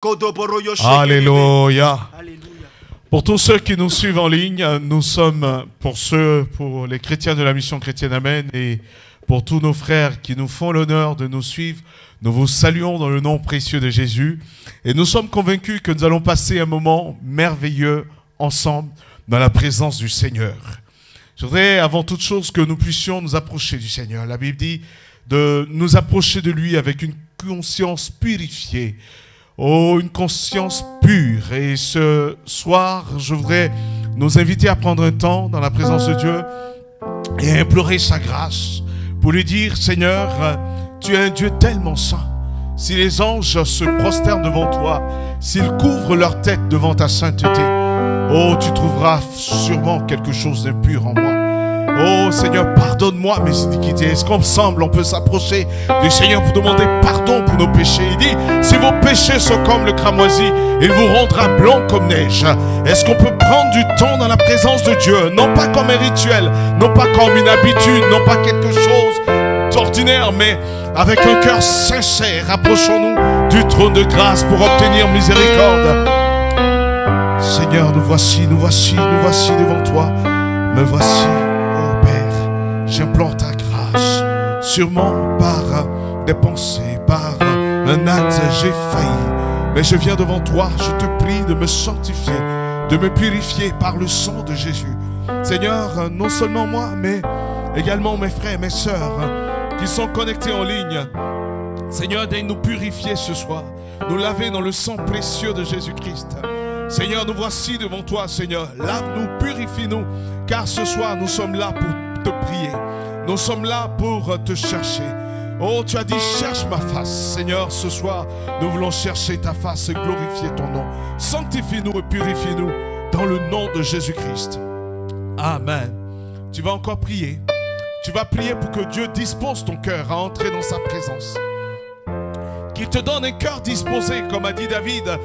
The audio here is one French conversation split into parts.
Alléluia. Alléluia. Pour tous ceux qui nous suivent en ligne, nous sommes pour les chrétiens de la mission chrétienne Amen et pour tous nos frères qui nous font l'honneur de nous suivre, nous vous saluons dans le nom précieux de Jésus et nous sommes convaincus que nous allons passer un moment merveilleux ensemble dans la présence du Seigneur. Je voudrais avant toute chose que nous puissions nous approcher du Seigneur. La Bible dit de nous approcher de lui avec une conscience purifiée. Oh, une conscience pure. Et ce soir, je voudrais nous inviter à prendre un temps dans la présence de Dieu et à implorer sa grâce pour lui dire, Seigneur, tu es un Dieu tellement saint. Si les anges se prosternent devant toi, s'ils couvrent leur tête devant ta sainteté, oh, tu trouveras sûrement quelque chose d'impur en moi. Oh Seigneur, pardonne-moi mes iniquités. Est-ce qu'ensemble on peut s'approcher du Seigneur pour demander pardon pour nos péchés? Il dit, si vos péchés sont comme le cramoisi, il vous rendra blanc comme neige. Est-ce qu'on peut prendre du temps dans la présence de Dieu? Non pas comme un rituel, non pas comme une habitude, non pas quelque chose d'ordinaire, mais avec un cœur sincère. Approchons-nous du trône de grâce pour obtenir miséricorde. Seigneur, nous voici devant toi. Me voici. J'implore ta grâce, sûrement par des pensées, par un acte, j'ai failli. Mais je viens devant toi, je te prie de me sanctifier, de me purifier par le sang de Jésus. Seigneur, non seulement moi, mais également mes frères et mes sœurs qui sont connectés en ligne. Seigneur, daigne nous purifier ce soir, nous laver dans le sang précieux de Jésus-Christ. Seigneur, nous voici devant toi, Seigneur. Lave-nous, purifie-nous, car ce soir, nous sommes là pour te prier. Nous sommes là pour te chercher. Oh, tu as dit, cherche ma face. Seigneur, ce soir, nous voulons chercher ta face et glorifier ton nom. Sanctifie-nous et purifie-nous dans le nom de Jésus-Christ. Amen. Tu vas encore prier. Tu vas prier pour que Dieu dispose ton cœur à entrer dans sa présence. Qu'il te donne un cœur disposé, comme a dit David.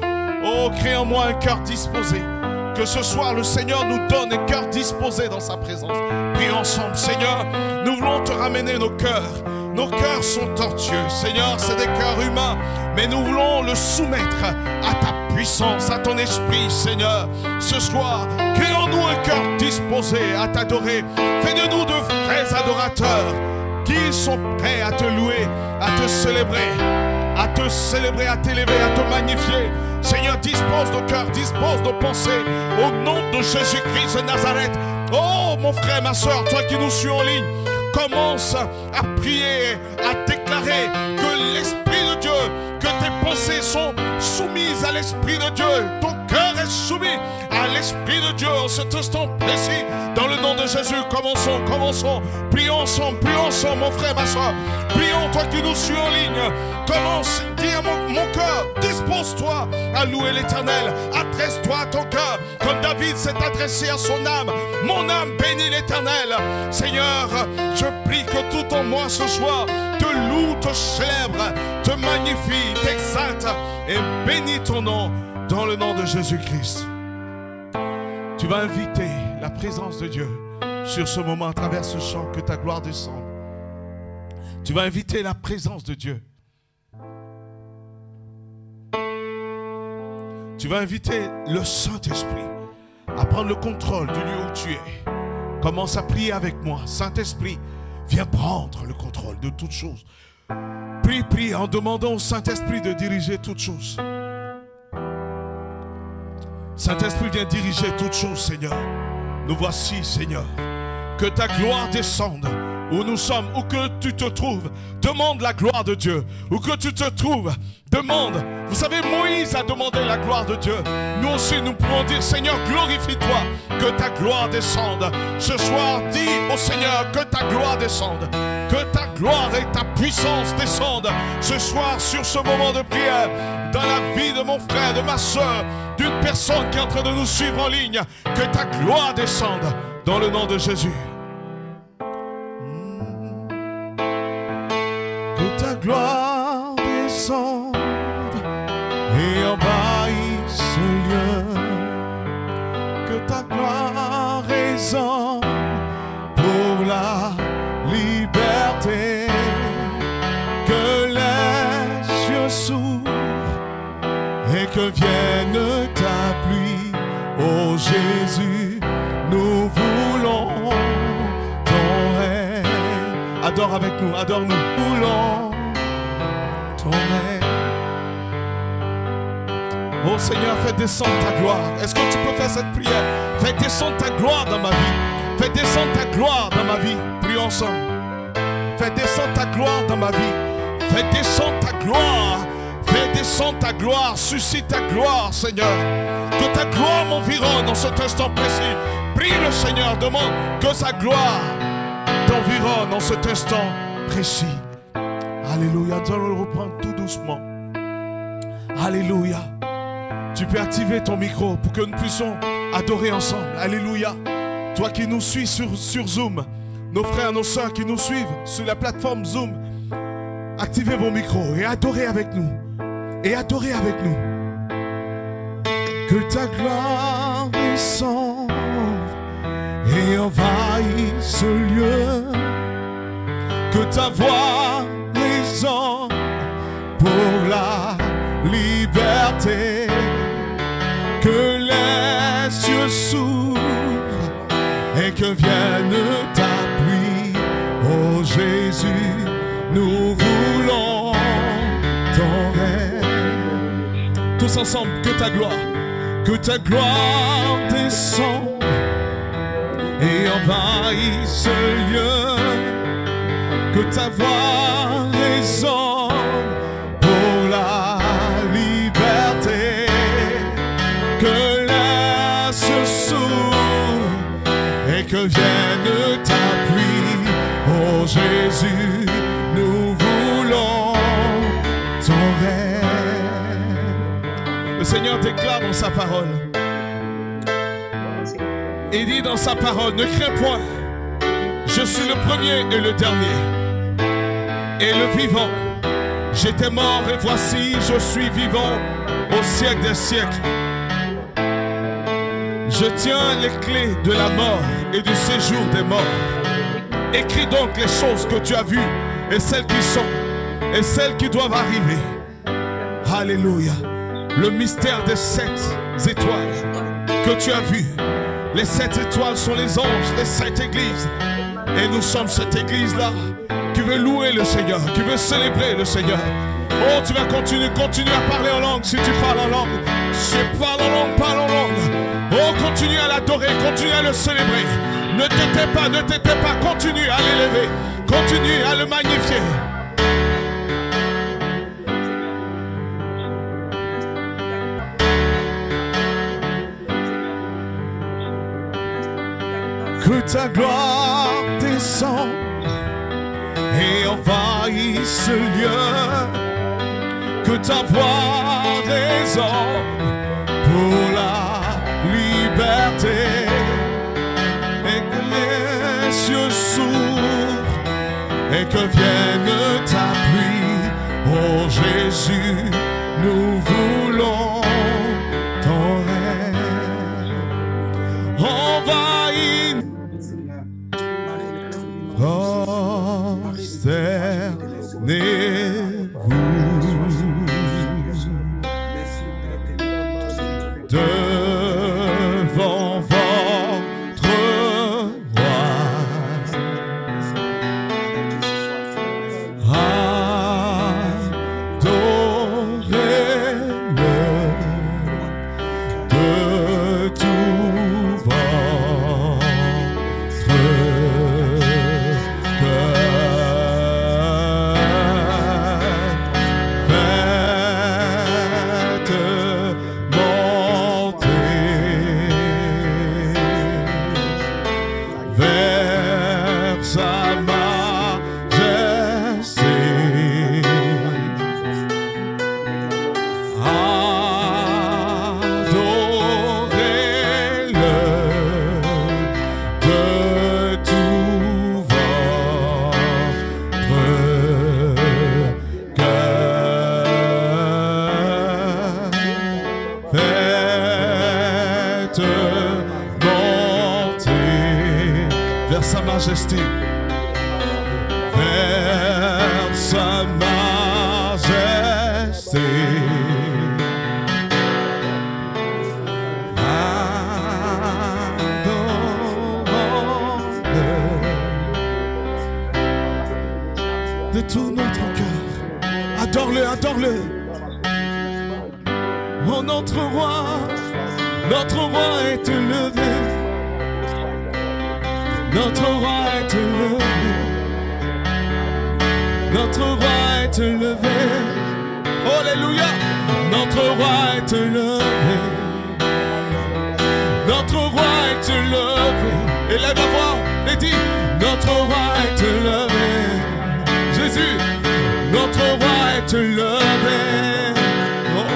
Oh, crée en moi un cœur disposé. Que ce soir, le Seigneur nous donne un cœur disposé dans sa présence. Prions ensemble. Seigneur, nous voulons te ramener nos cœurs. Nos cœurs sont tortueux. Seigneur, c'est des cœurs humains. Mais nous voulons le soumettre à ta puissance, à ton esprit, Seigneur. Ce soir, créons-nous un cœur disposé à t'adorer. Fais de nous de vrais adorateurs qui sont prêts à te louer, à te célébrer, à t'élever, à te magnifier. Seigneur, dispose nos cœurs, dispose nos pensées au nom de Jésus-Christ de Nazareth. Oh, mon frère, ma soeur, toi qui nous suis en ligne, commence à prier, à déclarer que l'Esprit de Dieu, que tes pensées sont soumises à l'Esprit de Dieu. Ton cœur est soumis à l'Esprit de Dieu en cet instant précis. Dans le nom de Jésus, commençons. Prions ensemble, mon frère, ma soeur. Prions, toi qui nous suis en ligne. Commence, dis à mon cœur, dispose-toi à louer l'Éternel. Adresse-toi à ton cœur, comme David s'est adressé à son âme. Mon âme bénit l'Éternel. Seigneur, je prie que tout en moi ce soir te loue, te célèbre, te magnifie, t'exalte et bénis ton nom dans le nom de Jésus-Christ. Tu vas inviter la présence de Dieu sur ce moment à travers ce chant, que ta gloire descende. Tu vas inviter la présence de Dieu. Tu vas inviter le Saint-Esprit à prendre le contrôle du lieu où tu es. Commence à prier avec moi. Saint-Esprit, viens prendre le contrôle de toutes choses. Prie en demandant au Saint-Esprit de diriger toutes choses. Saint-Esprit, viens diriger toutes choses, Seigneur. Nous voici, Seigneur. Que ta gloire descende où nous sommes, où que tu te trouves. Demande la gloire de Dieu. Où que tu te trouves, demande. Vous savez, Moïse a demandé la gloire de Dieu. Nous aussi, nous pouvons dire, Seigneur, glorifie-toi. Que ta gloire descende. Ce soir, dis au Seigneur que ta gloire descende. Que ta gloire et ta puissance descendent ce soir sur ce moment de prière. Dans la vie de mon frère, de ma soeur, d'une personne qui est en train de nous suivre en ligne. Que ta gloire descende dans le nom de Jésus. Que ta gloire descende et envahisse ce lieu. Que ta gloire résonne pour la liberté. Que les cieux s'ouvrent et que vienne ta pluie. Oh Jésus, nous voulons ton règne. Adore avec nous, adore-nous. Nous voulons ton règne. Oh Seigneur, fais descendre ta gloire. Est-ce que tu peux faire cette prière? Fais descendre ta gloire dans ma vie. Fais descendre ta gloire dans ma vie. Prions ensemble. Fais descendre ta gloire dans ma vie. Fais descendre ta gloire. Fais descendre ta gloire. Suscite ta gloire, Seigneur. Que ta gloire m'environne dans cet instant précis. Prie le Seigneur, demande que sa gloire t'environne dans cet instant précis. Alléluia. Nous allons le reprendre tout doucement. Alléluia. Tu peux activer ton micro pour que nous puissions adorer ensemble. Alléluia. Toi qui nous suis sur Zoom, nos frères, nos soeurs qui nous suivent sur la plateforme Zoom, activez vos micros et adorez avec nous. Et adorez avec nous. Que ta gloire descende et envahisse ce lieu. Que ta voix résonne pour la liberté. Que les cieux s'ouvrent et que vienne ta pluie. Oh Jésus, nous voulons ton règne. Tous ensemble, que ta gloire descende et envahisse ce lieu. Que ta voix résonne pour la liberté. Que les cieux s'ouvrent et que vienne ta pluie. Oh Jésus, nous voulons ton règne. Le Seigneur déclare dans sa parole. Il dit dans sa parole, ne crains point, je suis le premier et le dernier, et le vivant. J'étais mort et voici, je suis vivant au siècle des siècles. Je tiens les clés de la mort et du séjour des morts. Écris donc les choses que tu as vues et celles qui sont et celles qui doivent arriver. Alléluia. Le mystère des 7 étoiles que tu as vues. Les 7 étoiles sont les anges, les 7 églises. Et nous sommes cette église-là qui veut louer le Seigneur, qui veut célébrer le Seigneur. Oh, tu vas continuer à parler en langue si tu parles en langue. Si tu parles en langue, parle en langue. Oh, continue à l'adorer, continue à le célébrer. Ne t'étais pas, continue à l'élever, continue à le magnifier. Que ta gloire descende et envahisse ce lieu. Que ta voix résonne pour la liberté. Et que les cieux s'ouvrent et que vienne ta pluie. Oh Jésus, nous voulons ton règne. Envahis. Prosternez-vous devant votre roi. Adorez-le de tout votre sa majesté, vers sa majesté. Oh, notre roi est élevé. Notre roi est élevé. Notre roi est élevé. Alléluia. Notre roi est élevé. Notre roi est élevé. Élève la voix et dis, notre roi est élevé. Jésus, notre roi est élevé. Oh,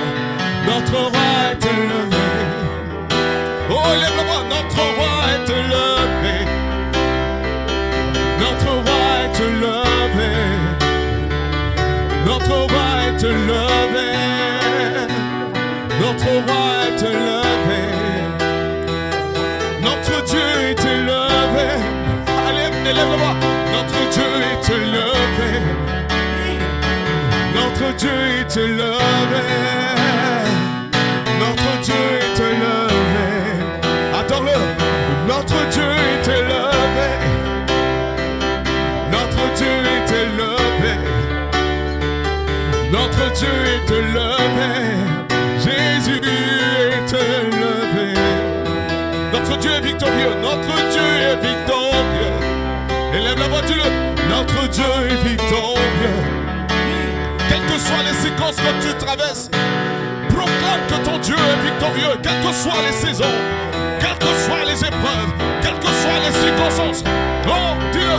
notre roi est élevé. Oh, élève la voix, notre roi est élevé. Notre roi est élevé. Notre roi est élevé. Notre roi est élevé. Notre Dieu est élevé. Allez, élève-le-moi. Notre Dieu est élevé. Notre Dieu est élevé. Notre Dieu est élevé. Attends-le. Notre Dieu est élevé. Notre Dieu est élevé. Notre Dieu est élevé. Jésus est élevé. Notre Dieu est victorieux. Notre Dieu est victorieux. Élève la voix, dis-le. Notre Dieu est victorieux. Quelles que soient les séquences que tu traverses, proclame que ton Dieu est victorieux. Quelles que soient les saisons, quelles que soient les épreuves, quelles que soient les circonstances. Oh, dis-le.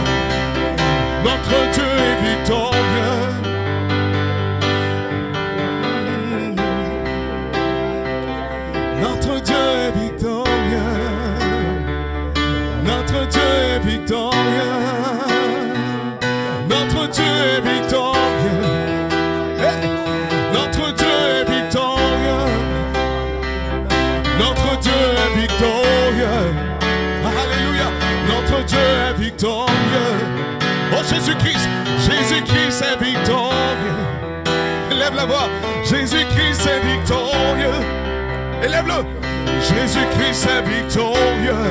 Notre Dieu est victorieux. Notre Dieu est victorieux. Notre Dieu est victorieux. Notre Dieu est victorieux. Hey. Notre Dieu est victorieux. Notre Dieu est victorieux. Alléluia. Notre Dieu est victorieux. Oh Jésus-Christ, Jésus-Christ est victorieux. Lève la voix. Jésus-Christ est victorieux. Élève-le. Jésus-Christ est victorieux.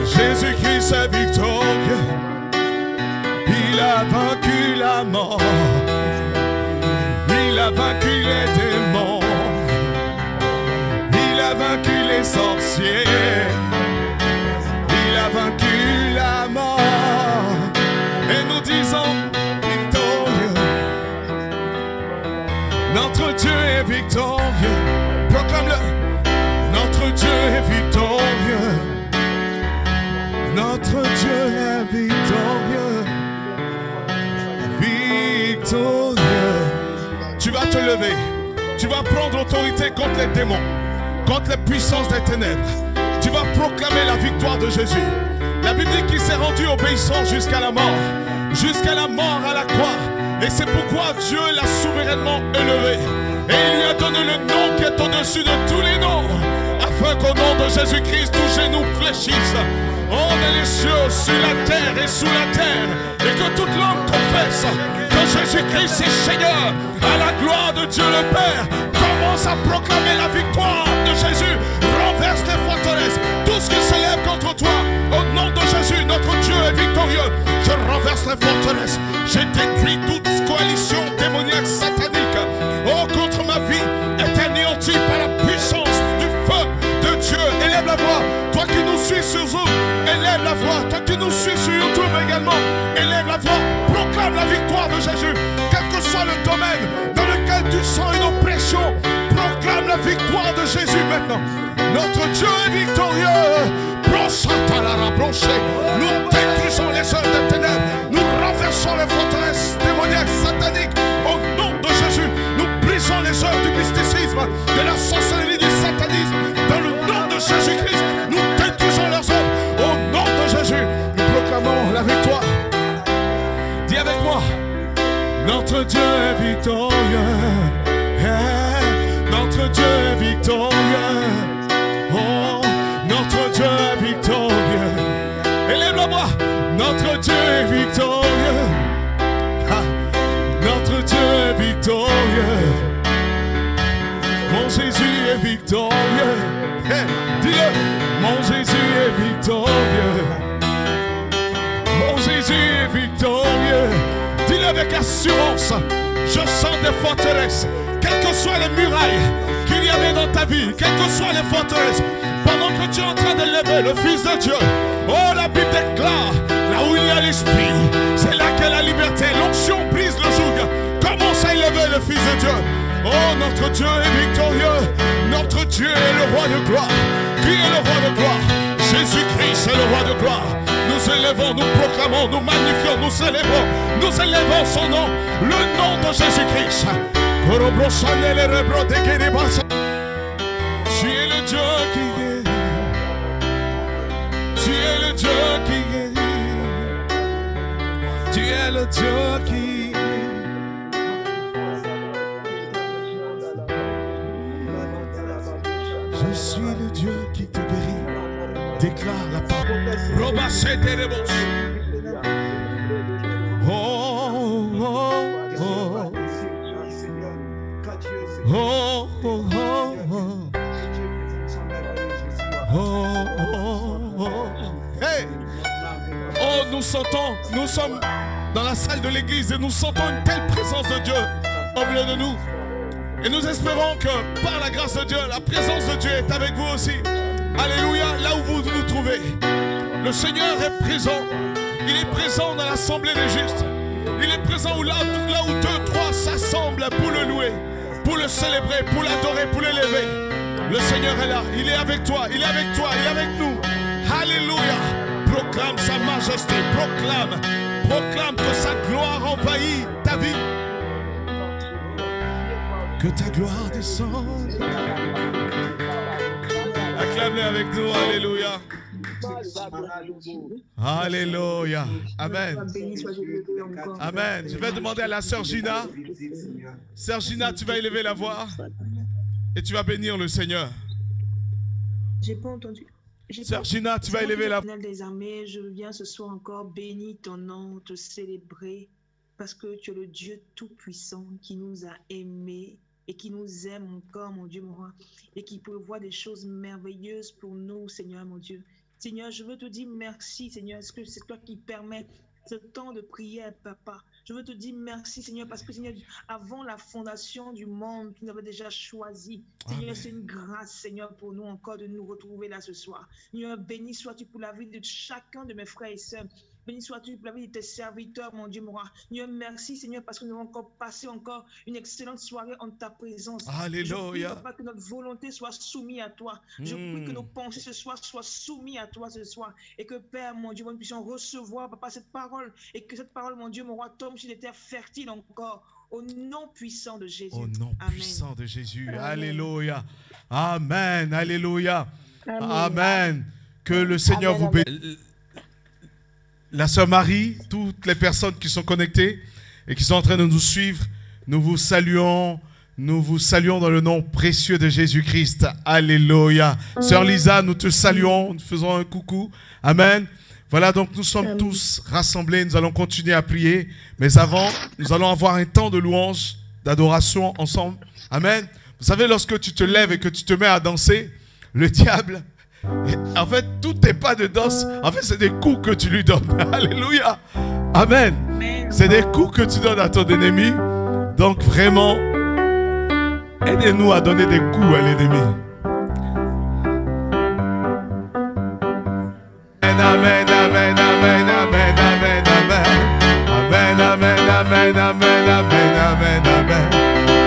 Jésus-Christ est victorieux. Il a vaincu la mort. Il a vaincu les démons. Il a vaincu les sorciers. Il a vaincu la mort. Et nous disons victorieux. Notre Dieu est victorieux. Proclame-le. Notre Dieu est victorieux. Notre Dieu est victorieux. Victorieux. Tu vas te lever. Tu vas prendre autorité contre les démons, contre les puissances des ténèbres. Tu vas proclamer la victoire de Jésus. La Bible dit qu'il s'est rendu obéissant jusqu'à la mort à la croix. Et c'est pourquoi Dieu l'a souverainement élevé. Et il lui a donné le nom qui est au-dessus de tous les noms, afin qu'au nom de Jésus-Christ, tous genoux fléchissent. Oh, dans les cieux, sur la terre et sous la terre, et que toute langue confesse que Jésus-Christ est Seigneur, à la gloire de Dieu le Père. Commence à proclamer la victoire de Jésus. Renverse les forteresses, tout ce qui s'élève contre toi. Au nom de Jésus, notre Dieu est victorieux. Je renverse les forteresses. J'ai détruit toute coalition démoniaque satanique. Oh, contre ma vie est anéantie par la puissance du feu de Dieu. Élève la voix, toi qui nous suis sur Zoom. Élève la voix, toi qui nous suis sur YouTube également. Élève la voix, proclame la victoire de Jésus. Quel que soit le domaine dans lequel tu sens une oppression, proclame la victoire de Jésus maintenant. Notre Dieu est victorieux. Nous détruisons les œuvres des ténèbres. Nous renversons les forteresses démoniaques sataniques. Au nom de Jésus, nous brisons les œuvres du mysticisme, de la sorcellerie, du satanisme. Dans le nom de Jésus-Christ, nous détruisons leurs œuvres. Au nom de Jésus, nous proclamons la victoire. Dis avec moi, notre Dieu est victorieux. Notre Dieu est victorieux. Oh, notre Dieu est victorieux. Élève la voix. Notre Dieu est victorieux. Notre Dieu est victorieux. Mon Jésus est victorieux. Dis-le. Mon Jésus est victorieux. Mon Jésus est victorieux. Dis-le avec assurance. Je sens des forteresses. Quelle que soient les murailles qu'il y avait dans ta vie, quelles que soient les forteresses, pendant que tu es en train de lever le Fils de Dieu, oh, la Bible déclare, là où il y a l'Esprit, c'est là qu'est la liberté. L'onction brise le joug. Commence à élever le Fils de Dieu. Oh, notre Dieu est victorieux. Notre Dieu est le roi de gloire. Qui est le roi de gloire? Jésus-Christ est le roi de gloire. Nous élevons, nous proclamons, nous magnifions, nous élevons son nom, le nom de Jésus-Christ. Tu es le Dieu qui guérit. Tu es le Dieu qui guérit. Tu es le Dieu qui guérit. Je suis le Dieu qui te guérit. Déclare la parole. Oh, oh, oh. Oh, oh, oh, oh. Oh, oh, oh. Hey! Oh, nous sommes dans la salle de l'église et nous sentons une telle présence de Dieu au milieu de nous. Et nous espérons que par la grâce de Dieu, la présence de Dieu est avec vous aussi. Alléluia, là où vous vous trouvez. Le Seigneur est présent. Il est présent dans l'assemblée des justes. Il est présent là où 2, 3 s'assemblent pour le louer, pour le célébrer, pour l'adorer, pour l'élever. Le Seigneur est là, il est avec toi, il est avec toi, il est avec nous. Alléluia. Proclame sa majesté, proclame que sa gloire envahit ta vie. Que ta gloire descende. Acclame-le avec nous, alléluia. Alléluia. Amen. Amen. Je vais demander à la sœur Gina. Sœur Gina, tu vas élever la voix et tu vas bénir le Seigneur. J'ai pas entendu. Sœur Gina, tu vas élever la voix. Des armées, je viens ce soir encore bénir ton nom, te célébrer, parce que tu es le Dieu tout-puissant qui nous a aimés et qui nous aime encore, mon Dieu, mon roi, et qui prévoit des choses merveilleuses pour nous, Seigneur, mon Dieu. Seigneur, je veux te dire merci, Seigneur, parce que c'est toi qui permets ce temps de prière, Papa. Je veux te dire merci, Seigneur, parce que, Seigneur, avant la fondation du monde, tu nous avais déjà choisi. Seigneur, c'est une grâce, Seigneur, pour nous encore de nous retrouver là ce soir. Seigneur, béni sois-tu pour la vie de chacun de mes frères et sœurs. Béni sois-tu pour la vie de tes serviteurs, mon Dieu, mon roi. Seigneur, merci, Seigneur, parce que nous avons encore passé encore une excellente soirée en ta présence. Alléluia. Je prie, Papa, que notre volonté soit soumise à toi. Je prie que nos pensées ce soir soient soumises à toi ce soir. Et que, Père, mon Dieu, nous puissions recevoir, Papa, cette parole. Et que cette parole, mon Dieu, mon roi, tombe sur des terres fertiles encore. Au nom puissant de Jésus. Au nom Amen. puissant de Jésus. Amen. Alléluia. Amen. Alléluia. Amen. Amen. Que le Seigneur vous bénisse. La sœur Marie, toutes les personnes qui sont connectées et qui sont en train de nous suivre, nous vous saluons dans le nom précieux de Jésus-Christ. Alléluia. Sœur Lisa, nous te saluons, nous faisons un coucou. Amen. Voilà, donc nous sommes tous rassemblés, nous allons continuer à prier. Mais avant, nous allons avoir un temps de louange, d'adoration ensemble. Amen. Vous savez, lorsque tu te lèves et que tu te mets à danser, le diable... En fait, tout n'est pas de danse. En fait, c'est des coups que tu lui donnes. Alléluia. Amen. C'est des coups que tu donnes à ton ennemi. Donc vraiment, aidez-nous à donner des coups à l'ennemi. Amen, amen, amen, amen, amen, amen, amen, amen, amen, amen, amen, amen, amen,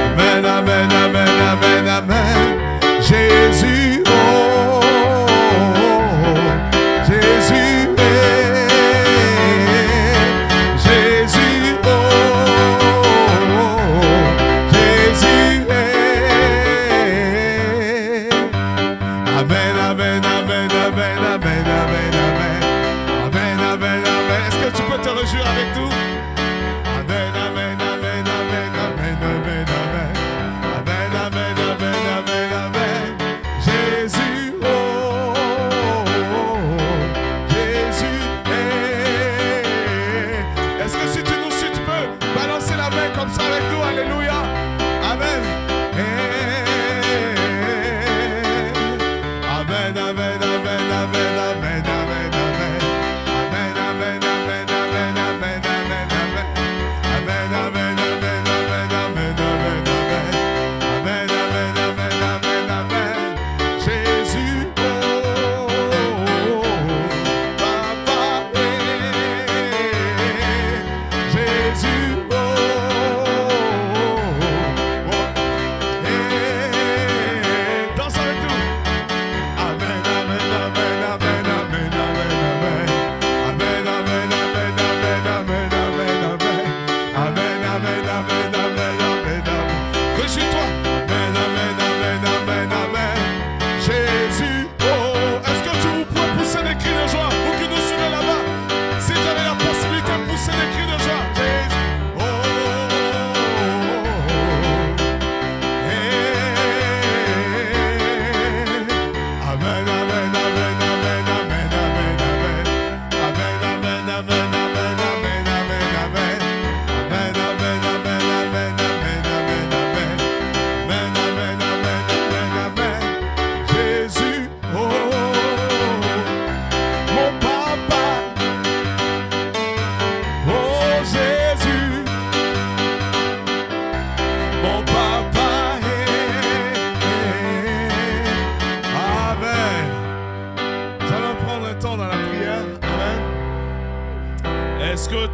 amen, amen, amen, amen, amen. Jésus, oh. Jésus est, Jésus, oh, Jésus est. Amen, amen, amen, amen, amen, amen, amen.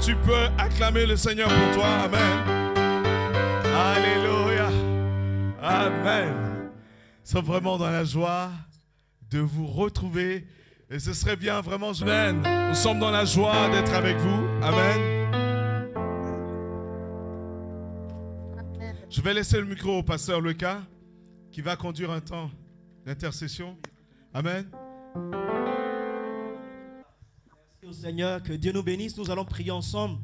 tu peux acclamer le Seigneur pour toi. Amen. Alléluia. Amen. Nous sommes vraiment dans la joie de vous retrouver. Et ce serait bien vraiment, Amen. Nous sommes dans la joie d'être avec vous. Amen. Je vais laisser le micro au pasteur Lucas qui va conduire un temps d'intercession. Amen. Merci au Seigneur, que Dieu nous bénisse. Nous allons prier ensemble.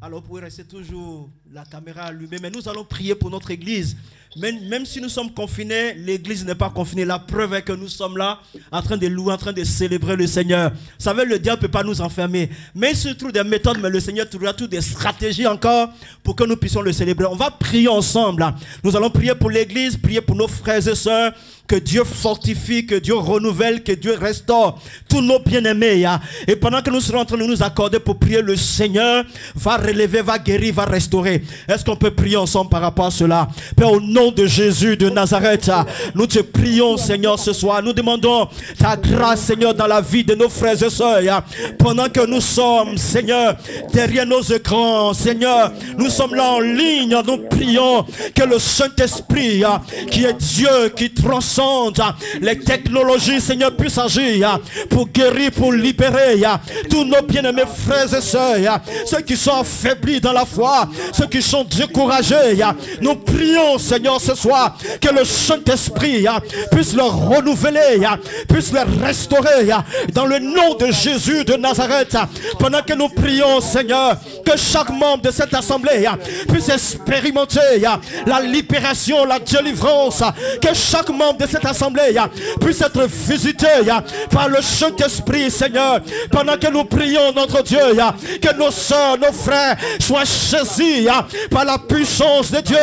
Alors, vous pouvez rester toujours la caméra allumée, mais nous allons prier pour notre église. Même si nous sommes confinés, l'église n'est pas confinée. La preuve est que nous sommes là, en train de louer, en train de célébrer le Seigneur. Vous savez, le diable ne peut pas nous enfermer. Mais il se trouve des méthodes, mais le Seigneur trouvera toutes des stratégies encore pour que nous puissions le célébrer. On va prier ensemble. Là. Nous allons prier pour l'église, prier pour nos frères et sœurs. Que Dieu fortifie, que Dieu renouvelle, que Dieu restaure tous nos bien-aimés. Et pendant que nous serons en train de nous accorder pour prier, le Seigneur va relever, va guérir, va restaurer. Est-ce qu'on peut prier ensemble par rapport à cela? Père, au nom de Jésus de Nazareth, nous te prions, Seigneur, ce soir. Nous demandons ta grâce, Seigneur, dans la vie de nos frères et sœurs. Pendant que nous sommes, Seigneur, derrière nos écrans, Seigneur, nous sommes là en ligne. Nous prions que le Saint-Esprit, qui est Dieu, qui transcende les technologies, Seigneur, puisse agir pour guérir, pour libérer tous nos bien-aimés frères et sœurs, ceux qui sont affaiblis dans la foi, ceux qui sont découragés. Nous prions, Seigneur, ce soir, que le Saint-Esprit puisse leur renouveler, puisse les restaurer dans le nom de Jésus de Nazareth. Pendant que nous prions, Seigneur, que chaque membre de cette assemblée puisse expérimenter la libération, la délivrance, que chaque membre de cette assemblée puisse être visité par le Saint-Esprit, Seigneur. Pendant que nous prions, notre Dieu, que nos soeurs, nos frères soient saisis par la puissance de Dieu,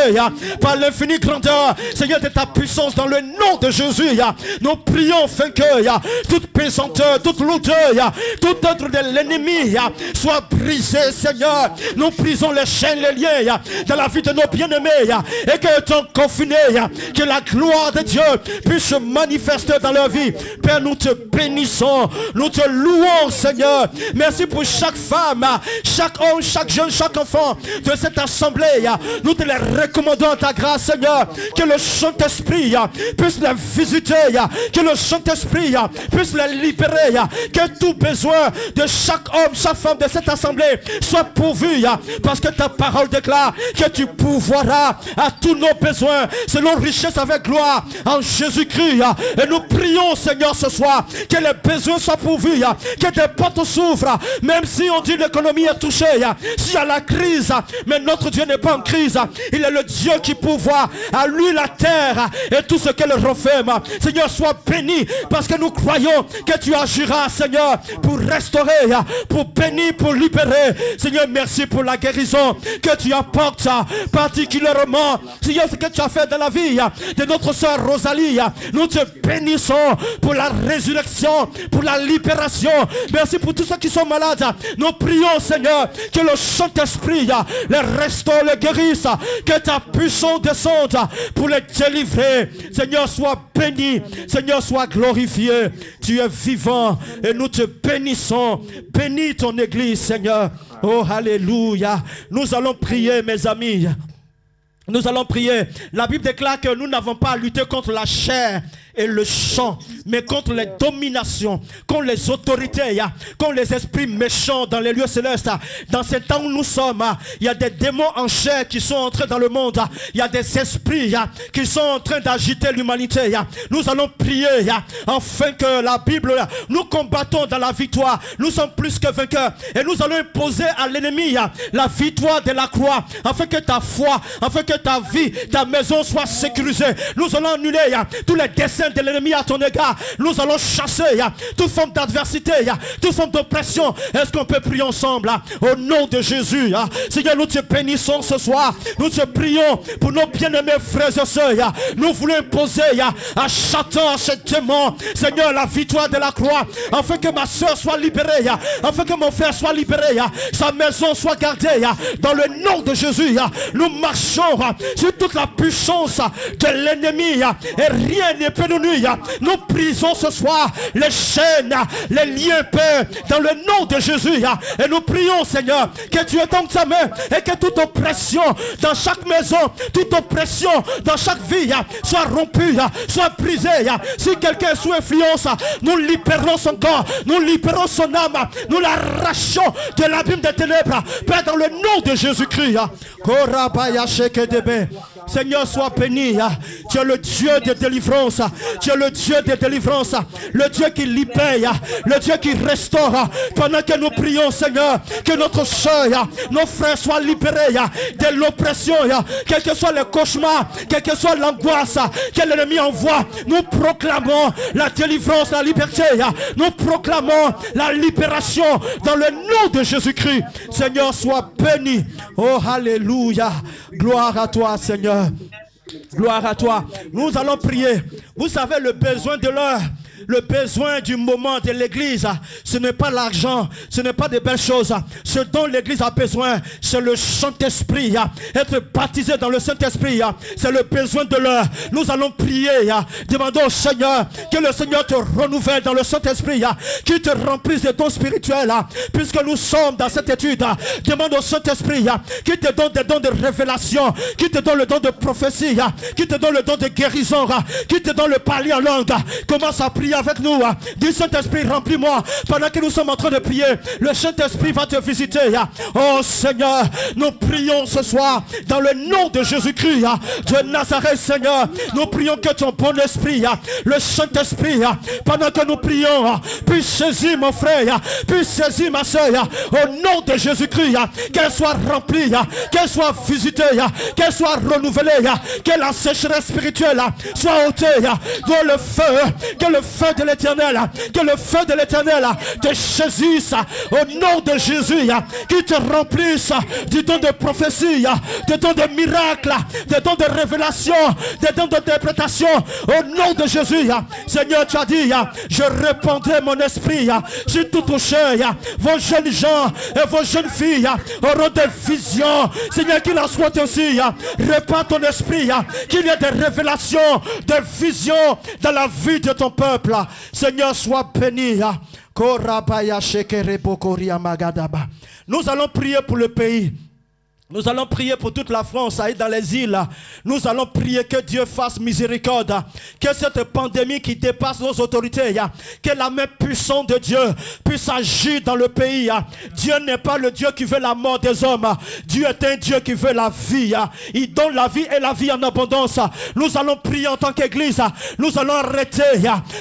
par l'infinie grandeur, Seigneur, de ta puissance dans le nom de Jésus. Nous prions afin que toute pesanteur, toute lourdeur, tout œuvre de l'ennemi soit brisé, Seigneur. Nous brisons les chaînes, les liens dans la vie de nos bien-aimés et que étant confinés, que la gloire de Dieu puisse se manifester dans leur vie. Père, nous te bénissons, nous te louons, Seigneur. Merci pour chaque femme, chaque homme, chaque jeune, chaque enfant de cette assemblée. Nous te les recommandons à ta grâce, Seigneur. Que le Saint-Esprit puisse les visiter, que le Saint-Esprit puisse les libérer, que tout besoin de chaque homme, chaque femme de cette assemblée soit pourvu, parce que ta parole déclare que tu pourvoiras à tous nos besoins selon richesse avec gloire en Jésus-Christ. Et nous prions, Seigneur, ce soir, que les besoins soient pourvus, que des portes s'ouvrent, même si on dit l'économie est touchée, s'il y a la crise, mais notre Dieu n'est pas en crise. Il est le Dieu qui pourvoit, à lui la terre et tout ce qu'elle renferme. Seigneur, sois béni, parce que nous croyons que tu agiras, Seigneur, pour restaurer, pour bénir, pour libérer. Seigneur, merci pour la guérison que tu apportes particulièrement. Seigneur, ce que tu as fait dans la vie de notre sœur Rosalie, nous te bénissons pour la résurrection, pour la libération. Merci pour tous ceux qui sont malades. Nous prions, Seigneur, que le Saint-Esprit les restaure, les guérisse, que ta puissance descende pour les délivrer. Seigneur, sois béni, Seigneur, sois glorifié. Tu es vivant et nous te bénissons. Bénis ton église, Seigneur. Oh, alléluia. Nous allons prier, mes amis. Nous allons prier. La Bible déclare que nous n'avons pas à lutter contre la chair et le sang, mais contre les dominations, contre les autorités, contre les esprits méchants dans les lieux célestes. Dans ces temps où nous sommes, il y a des démons en chair qui sont entrés dans le monde. Il y a des esprits qui sont en train d'agiter l'humanité. Nous allons prier afin que la Bible, nous combattons dans la victoire. Nous sommes plus que vainqueurs. Et nous allons imposer à l'ennemi la victoire de la croix, afin que ta foi, afin que ta vie, ta maison soit sécurisée. Nous allons annuler tous les desseins de l'ennemi à ton égard. Nous allons chasser toute forme d'adversité, toute forme d'oppression. Est-ce qu'on peut prier ensemble au nom de Jésus? Seigneur, nous te bénissons ce soir. Nous te prions pour nos bien-aimés frères et sœurs. Nous voulons imposer à Satan, à ce démon, Seigneur, la victoire de la croix, afin que ma soeur soit libérée, afin que mon frère soit libéré, sa maison soit gardée dans le nom de Jésus. Nous marchons sur toute la puissance de l'ennemi et rien ne peut nous nos nuits. Nous brisons ce soir les chaînes, les liens, Père, dans le nom de Jésus. Et nous prions, Seigneur, que tu étendes ta main et que toute oppression dans chaque maison, toute oppression dans chaque vie soit rompue, soit brisée. Si quelqu'un est sous influence, nous libérons son corps, nous libérons son âme, nous l'arrachons de l'abîme des ténèbres, Père, dans le nom de Jésus-Christ. Seigneur, sois béni. Tu es le Dieu de délivrance. Tu es le Dieu de délivrance. Le Dieu qui libère. Le Dieu qui restaure. Pendant que nous prions, Seigneur, que notre soeur, nos frères soient libérés de l'oppression. Quels que soient les cauchemars, quelle que soit l'angoisse que l'ennemi envoie, nous proclamons la délivrance, la liberté. Nous proclamons la libération dans le nom de Jésus-Christ. Seigneur, sois béni. Oh, alléluia. Gloire à toi, Seigneur. Gloire à toi. Nous allons prier. Vous savez le besoin de l'heure. Le besoin du moment de l'église, ce n'est pas l'argent, ce n'est pas de belles choses. Ce dont l'église a besoin, c'est le Saint-Esprit. Être baptisé dans le Saint-Esprit, c'est le besoin de l'heure. Nous allons prier, demandons au Seigneur que le Seigneur te renouvelle dans le Saint-Esprit, qu'il te remplisse de dons spirituels. Puisque nous sommes dans cette étude, demande au Saint-Esprit qu'il te donne des dons de révélation, qu'il te donne le don de prophétie, qu'il te donne le don de guérison, qu'il te donne le parler en langue. Commence à prier avec nous. Dis Saint-Esprit, remplis-moi. Pendant que nous sommes en train de prier, le Saint-Esprit va te visiter. Oh Seigneur, nous prions ce soir dans le nom de Jésus-Christ de Nazareth. Seigneur, nous prions que ton bon esprit, le Saint-Esprit, pendant que nous prions, puisse saisir mon frère, puisse saisir ma soeur, au nom de Jésus-Christ, qu'elle soit remplie, qu'elle soit visitée, qu'elle soit renouvelée, que la sécheresse spirituelle soit ôtée, que le feu de l'Éternel, que le feu de l'Éternel te saisisse au nom de Jésus, qu'il te remplisse du don de prophétie, du don de miracle, du don de révélation, du don d'interprétation au nom de Jésus. Seigneur, tu as dit, je répandrai mon esprit sur tout ton chair. Vos jeunes gens et vos jeunes filles auront des visions. Seigneur, qu'il en soit aussi, répands ton esprit, qu'il y ait des révélations, des visions dans la vie de ton peuple. Seigneur, sois béni. Nous allons prier pour le pays. Nous allons prier pour toute la France et dans les îles. Nous allons prier que Dieu fasse miséricorde. Que cette pandémie qui dépasse nos autorités, que la main puissante de Dieu puisse agir dans le pays. Dieu n'est pas le Dieu qui veut la mort des hommes. Dieu est un Dieu qui veut la vie. Il donne la vie et la vie en abondance. Nous allons prier en tant qu'Église. Nous allons arrêter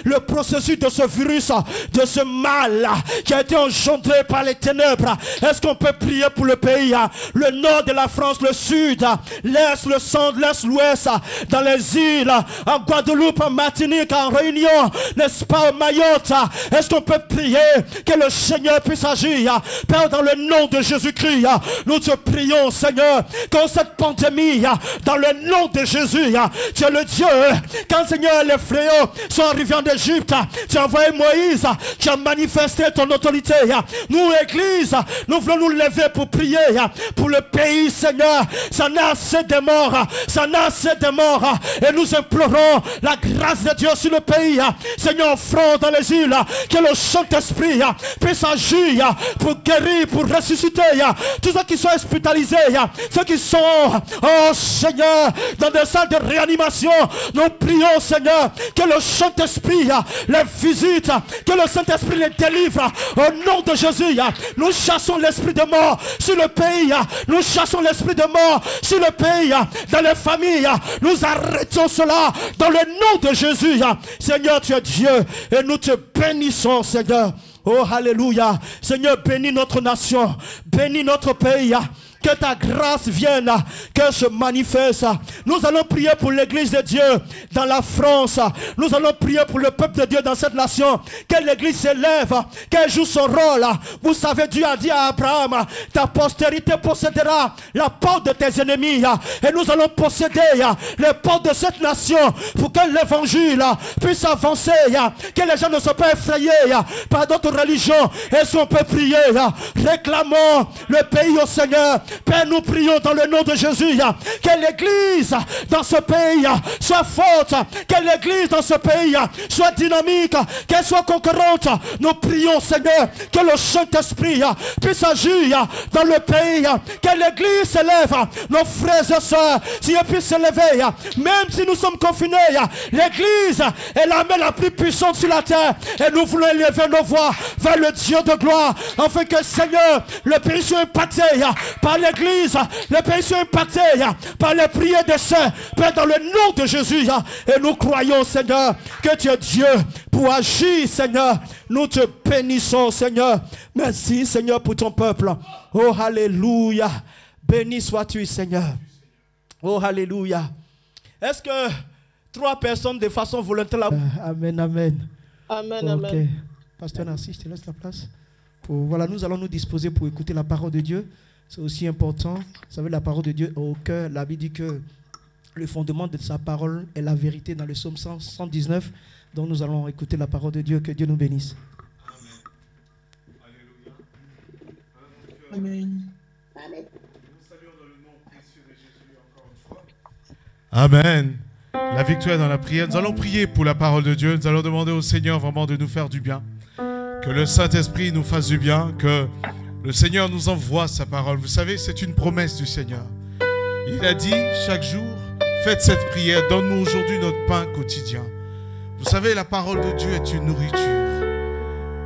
le processus de ce virus, de ce mal qui a été engendré par les ténèbres. Est-ce qu'on peut prier pour le pays? Le nord de la France, le sud, l'est, le centre, l'est, l'ouest, dans les îles, en Guadeloupe, en Martinique, en Réunion, n'est-ce pas, au Mayotte. Est-ce qu'on peut prier que le Seigneur puisse agir? Père, dans le nom de Jésus-Christ, nous te prions, Seigneur, quand cette pandémie, dans le nom de Jésus, tu es le Dieu. Quand, Seigneur, les fléaux sont arrivés en Égypte, tu as envoyé Moïse, tu as manifesté ton autorité. Nous, Église, nous voulons nous lever pour prier pour le pays. Seigneur, ça n'a assez de morts, ça n'a assez de morts, et nous implorons la grâce de Dieu sur le pays. Seigneur, offrons dans les îles que le Saint-Esprit puisse agir pour guérir, pour ressusciter tous ceux qui sont hospitalisés, ceux qui sont, oh Seigneur, dans des salles de réanimation. Nous prions, Seigneur, que le Saint-Esprit les visite, que le Saint-Esprit les délivre au nom de Jésus. Nous chassons l'esprit de mort sur le pays. Nous chassons l'esprit de mort sur le pays, dans les familles. Nous arrêtons cela dans le nom de Jésus. Seigneur, tu es Dieu et nous te bénissons, Seigneur. Oh, alléluia. Seigneur, bénis notre nation, bénis notre pays. Que ta grâce vienne, qu'elle se manifeste. Nous allons prier pour l'église de Dieu dans la France. Nous allons prier pour le peuple de Dieu dans cette nation. Que l'église s'élève, qu'elle joue son rôle. Vous savez, Dieu a dit à Abraham, ta postérité possédera la porte de tes ennemis. Et nous allons posséder les portes de cette nation pour que l'évangile puisse avancer. Que les gens ne soient pas effrayés par d'autres religions. Est-ce qu'on peut prier? Réclamons le pays au Seigneur. Père, nous prions dans le nom de Jésus que l'église dans ce pays soit forte, que l'église dans ce pays soit dynamique, qu'elle soit conquérante. Nous prions, Seigneur, que le Saint-Esprit puisse agir dans le pays, que l'église s'élève, nos frères et sœurs, si elles puissent s'élever, même si nous sommes confinés, l'église est l'armée la plus puissante sur la terre, et nous voulons élever nos voix vers le Dieu de gloire, afin que, Seigneur, le pays soit impacté par l'église, le pays soit impacté par les prières des saints, Père, dans le nom de Jésus, et nous croyons, Seigneur, que tu es Dieu pour agir, Seigneur. Nous te bénissons, Seigneur. Merci, Seigneur, pour ton peuple. Oh, alléluia. Béni sois-tu, Seigneur. Oh, alléluia. Est-ce que 3 personnes de façon volontaire... Amen, amen. Amen, Ok. amen. Pasteur Narcisse, je te laisse la place. Voilà, nous allons nous disposer pour écouter la parole de Dieu. C'est aussi important. Vous savez, la parole de Dieu au cœur. La Bible dit que le fondement de sa parole est la vérité dans le psaume 119. Donc nous allons écouter la parole de Dieu. Que Dieu nous bénisse. Amen. Amen. La victoire est dans la prière. Nous allons prier pour la parole de Dieu. Nous allons demander au Seigneur vraiment de nous faire du bien. Que le Saint-Esprit nous fasse du bien. Que le Seigneur nous envoie sa parole. Vous savez, c'est une promesse du Seigneur. Il a dit chaque jour, faites cette prière. Donne-nous aujourd'hui notre pain quotidien. Vous savez, la parole de Dieu est une nourriture.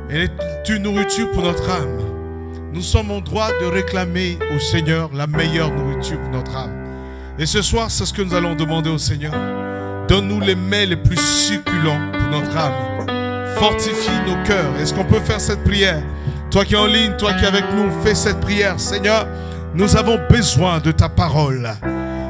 Elle est une nourriture pour notre âme. Nous sommes en droit de réclamer au Seigneur la meilleure nourriture pour notre âme. Et ce soir, c'est ce que nous allons demander au Seigneur. Donne-nous les mets les plus succulents pour notre âme. Fortifie nos cœurs. Est-ce qu'on peut faire cette prière? Toi qui es en ligne, toi qui es avec nous, fais cette prière. Seigneur, nous avons besoin de ta parole.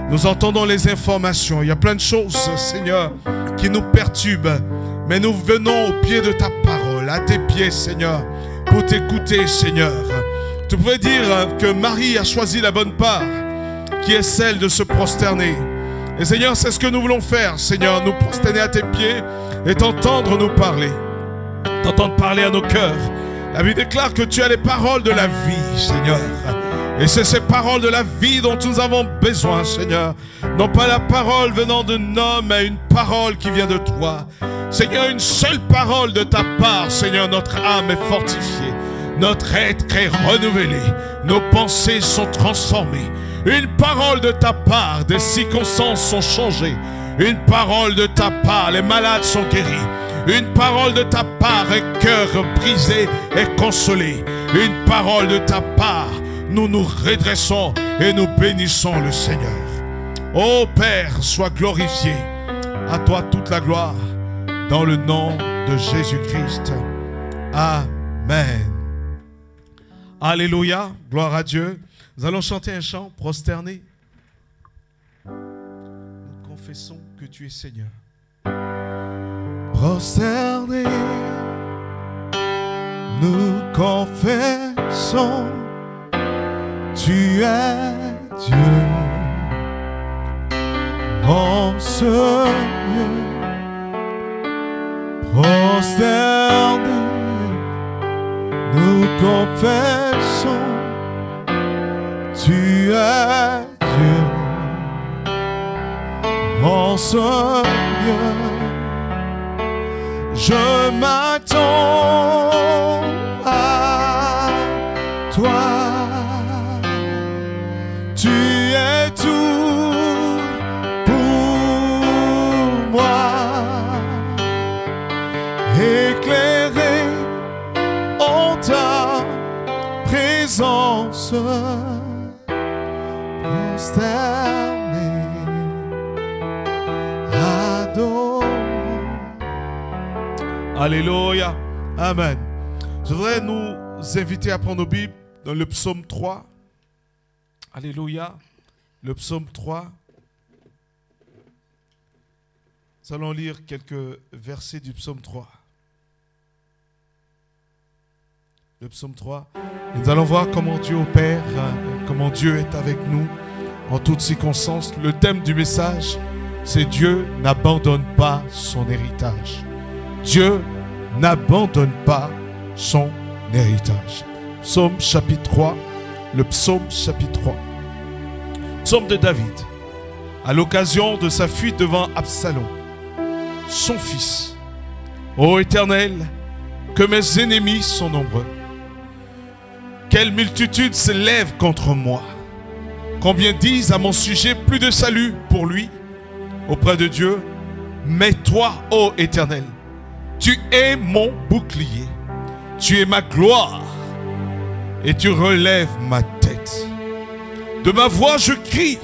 Nous entendons les informations. Il y a plein de choses, Seigneur, qui nous perturbent. Mais nous venons au pied de ta parole, à tes pieds, Seigneur, pour t'écouter, Seigneur. Tu pouvais dire que Marie a choisi la bonne part, qui est celle de se prosterner. Et Seigneur, c'est ce que nous voulons faire, Seigneur, nous prosterner à tes pieds et t'entendre nous parler. T'entendre parler à nos cœurs. La Bible déclare que tu as les paroles de la vie, Seigneur. Et c'est ces paroles de la vie dont nous avons besoin, Seigneur. Non pas la parole venant d'un homme, mais une parole qui vient de toi. Seigneur, une seule parole de ta part, Seigneur, notre âme est fortifiée. Notre être est renouvelé. Nos pensées sont transformées. Une parole de ta part, des circonstances sont changées. Une parole de ta part, les malades sont guéris. Une parole de ta part, un cœur brisé est consolé. Une parole de ta part, nous nous redressons et nous bénissons le Seigneur. Ô Père, sois glorifié. À toi toute la gloire, dans le nom de Jésus-Christ. Amen. Alléluia, gloire à Dieu. Nous allons chanter un chant, prosterné. Nous confessons que tu es Seigneur. Prosterné, nous confessons, tu es Dieu. En ce lieu, prosterné, nous confessons, tu es Dieu. En ce lieu, je m'attends à toi. Tu es tout pour moi. Éclairé en ta présence, prosterné, adoré. Alléluia. Amen. Je voudrais nous inviter à prendre nos Bibles dans le psaume 3. Alléluia. Le psaume 3. Nous allons lire quelques versets du psaume 3. Le psaume 3. Et nous allons voir comment Dieu opère, comment Dieu est avec nous en toutes circonstances. Le thème du message, c'est Dieu n'abandonne pas son héritage. Dieu n'abandonne pas son héritage. Psaume chapitre 3. Le psaume chapitre 3. psaume de David, à l'occasion de sa fuite devant Absalom, son fils. Ô Éternel, que mes ennemis sont nombreux. Quelle multitude s'élève contre moi. Combien disent à mon sujet plus de salut pour lui auprès de Dieu. Mais toi, ô Éternel, tu es mon bouclier. Tu es ma gloire et tu relèves ma tête. De ma voix, je crie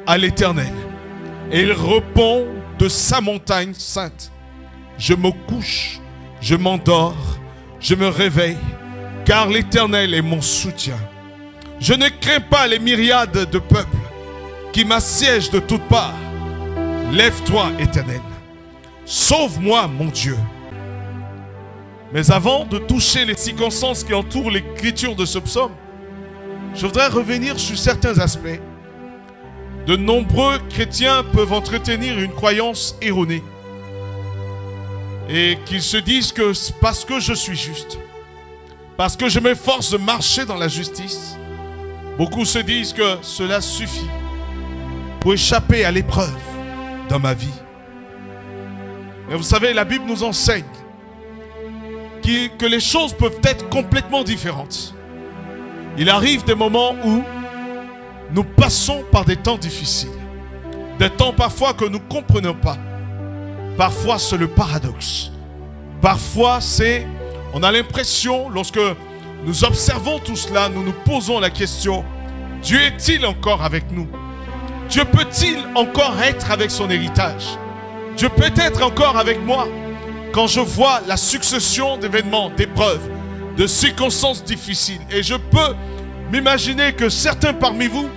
à l'Éternel et il répond de sa montagne sainte. Je me couche, je m'endors, je me réveille, car l'Éternel est mon soutien. Je ne crains pas les myriades de peuples qui m'assiègent de toutes parts. Lève-toi, Éternel. Sauve-moi, mon Dieu. Mais avant de toucher les circonstances qui entourent l'écriture de ce psaume, je voudrais revenir sur certains aspects. De nombreux chrétiens peuvent entretenir une croyance erronée et qu'ils se disent que parce que je suis juste, parce que je m'efforce de marcher dans la justice, beaucoup se disent que cela suffit pour échapper à l'épreuve dans ma vie. Mais vous savez, la Bible nous enseigne que les choses peuvent être complètement différentes. Il arrive des moments où nous passons par des temps difficiles, des temps parfois que nous ne comprenons pas. Parfois c'est le paradoxe. Parfois on a l'impression, lorsque nous observons tout cela, nous nous posons la question, Dieu est-il encore avec nous? Dieu peut-il encore être avec son héritage? Dieu peut être encore avec moi? Quand je vois la succession d'événements, d'épreuves, de circonstances difficiles, et je peux m'imaginer que certains parmi vous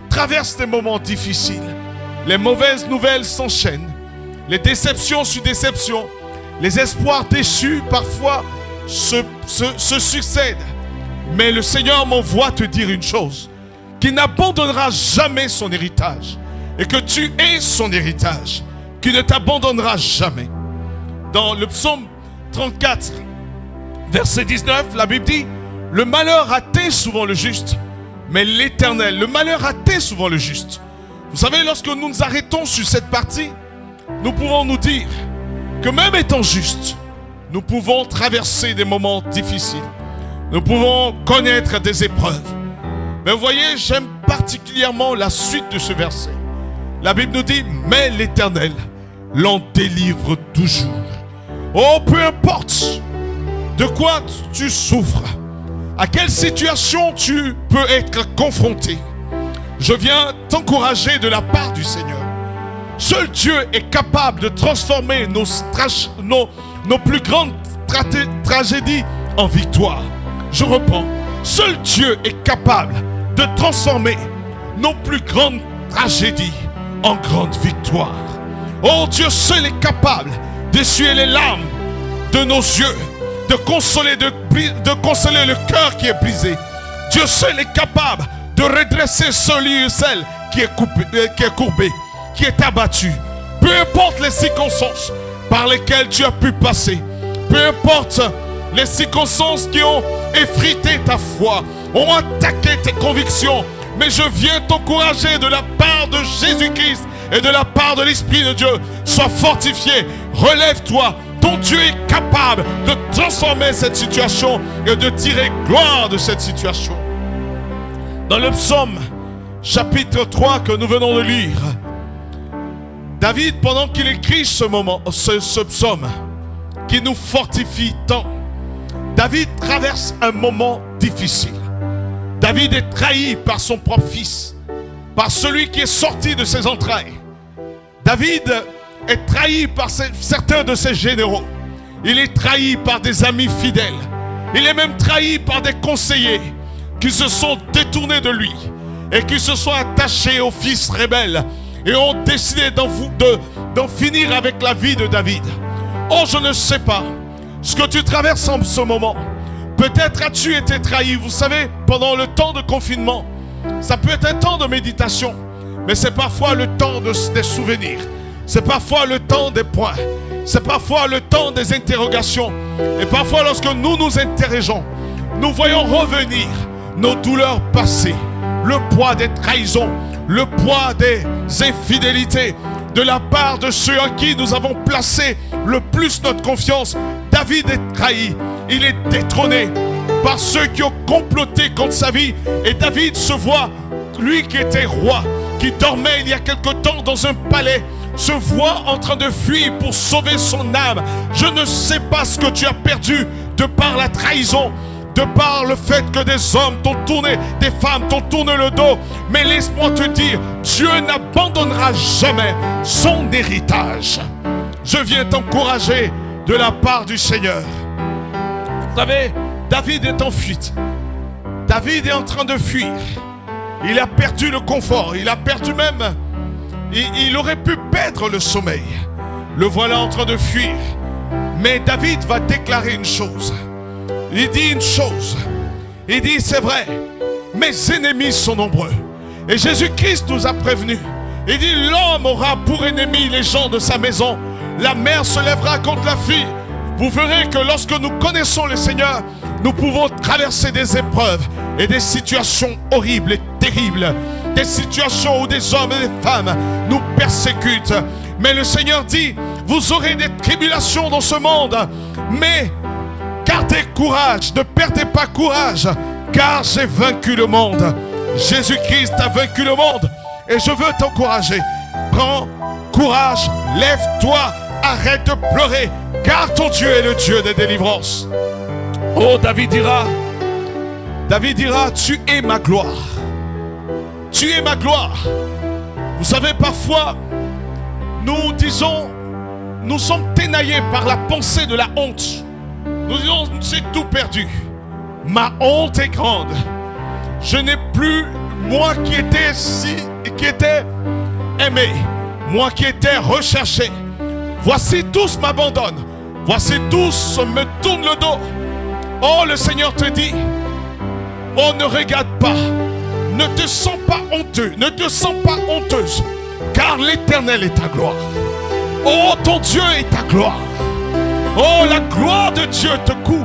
traversent des moments difficiles. Les mauvaises nouvelles s'enchaînent, les déceptions sur déceptions, les espoirs déçus parfois se succèdent. Mais le Seigneur m'envoie te dire une chose, qu'il n'abandonnera jamais son héritage, et que tu es son héritage, qu'il ne t'abandonnera jamais. Dans le psaume 34, verset 19, la Bible dit, le malheur atteint souvent le juste, mais l'Éternel, le malheur atteint souvent le juste. Vous savez, lorsque nous nous arrêtons sur cette partie, nous pouvons nous dire que même étant justes, nous pouvons traverser des moments difficiles. Nous pouvons connaître des épreuves. Mais vous voyez, j'aime particulièrement la suite de ce verset. La Bible nous dit, mais l'Éternel l'en délivre toujours. Oh, peu importe de quoi tu souffres, à quelle situation tu peux être confronté, je viens t'encourager de la part du Seigneur. Seul Dieu est capable de transformer nos plus grandes tragédies en victoire. Je reprends. Seul Dieu est capable de transformer nos plus grandes tragédies en grandes victoires. Oh, Dieu seul est capable d'essuyer les larmes de nos yeux, de consoler le cœur qui est brisé. Dieu seul est capable de redresser celui ou celle qui est courbé, qui est abattu. Peu importe les circonstances par lesquelles tu as pu passer, peu importe les circonstances qui ont effrité ta foi, ont attaqué tes convictions, mais je viens t'encourager de la part de Jésus-Christ et de la part de l'Esprit de Dieu. Sois fortifié, relève-toi. Ton Dieu est capable de transformer cette situation et de tirer gloire de cette situation. Dans le psaume chapitre 3 que nous venons de lire, David, pendant qu'il écrit ce psaume qui nous fortifie tant, David traverse un moment difficile. David est trahi par son propre fils, par celui qui est sorti de ses entrailles. David est trahi par certains de ses généraux. Il est trahi par des amis fidèles. Il est même trahi par des conseillers qui se sont détournés de lui et qui se sont attachés aux fils rebelles et ont décidé d'en finir avec la vie de David. Oh, je ne sais pas ce que tu traverses en ce moment. Peut-être as-tu été trahi. Vous savez, pendant le temps de confinement, ça peut être un temps de méditation, mais c'est parfois le temps des souvenirs. C'est parfois le temps des points. C'est parfois le temps des interrogations. Et parfois, lorsque nous nous interrogeons, nous voyons revenir nos douleurs passées, le poids des trahisons, le poids des infidélités de la part de ceux en qui nous avons placé le plus notre confiance. David est trahi, il est détrôné par ceux qui ont comploté contre sa vie. Et David se voit, lui qui était roi, qui dormait il y a quelque temps dans un palais, se voit en train de fuir pour sauver son âme. Je ne sais pas ce que tu as perdu de par la trahison, de par le fait que des hommes t'ont tourné, des femmes t'ont tourné le dos. Mais laisse-moi te dire, Dieu n'abandonnera jamais son héritage. Je viens t'encourager de la part du Seigneur. Vous savez, David est en fuite. David est en train de fuir. Il a perdu le confort. Il a perdu même... Il aurait pu perdre le sommeil. Le voilà en train de fuir. Mais David va déclarer une chose. Il dit une chose. Il dit, c'est vrai, mes ennemis sont nombreux. Et Jésus-Christ nous a prévenus. Il dit, l'homme aura pour ennemi les gens de sa maison. La mère se lèvera contre la fille. Vous verrez que lorsque nous connaissons le Seigneur, nous pouvons traverser des épreuves et des situations horribles et terribles. Des situations où des hommes et des femmes nous persécutent. Mais le Seigneur dit, vous aurez des tribulations dans ce monde. Mais gardez courage, ne perdez pas courage, car j'ai vaincu le monde. Jésus-Christ a vaincu le monde. Et je veux t'encourager. Prends courage, lève-toi, arrête de pleurer, car ton Dieu est le Dieu des délivrances. Oh, David dira, tu es ma gloire. Tu es ma gloire. Vous savez, parfois, nous disons, nous sommes ténaillés par la pensée de la honte. Nous disons, j'ai tout perdu. Ma honte est grande. Je n'ai plus, moi qui étais aimé, moi qui étais recherché. Voici tous m'abandonnent. Voici tous me tournent le dos. Oh, le Seigneur te dit, oh, ne regarde pas. Ne te sens pas honteux, ne te sens pas honteuse, car l'Éternel est ta gloire. Oh, ton Dieu est ta gloire. Oh, la gloire de Dieu te couvre.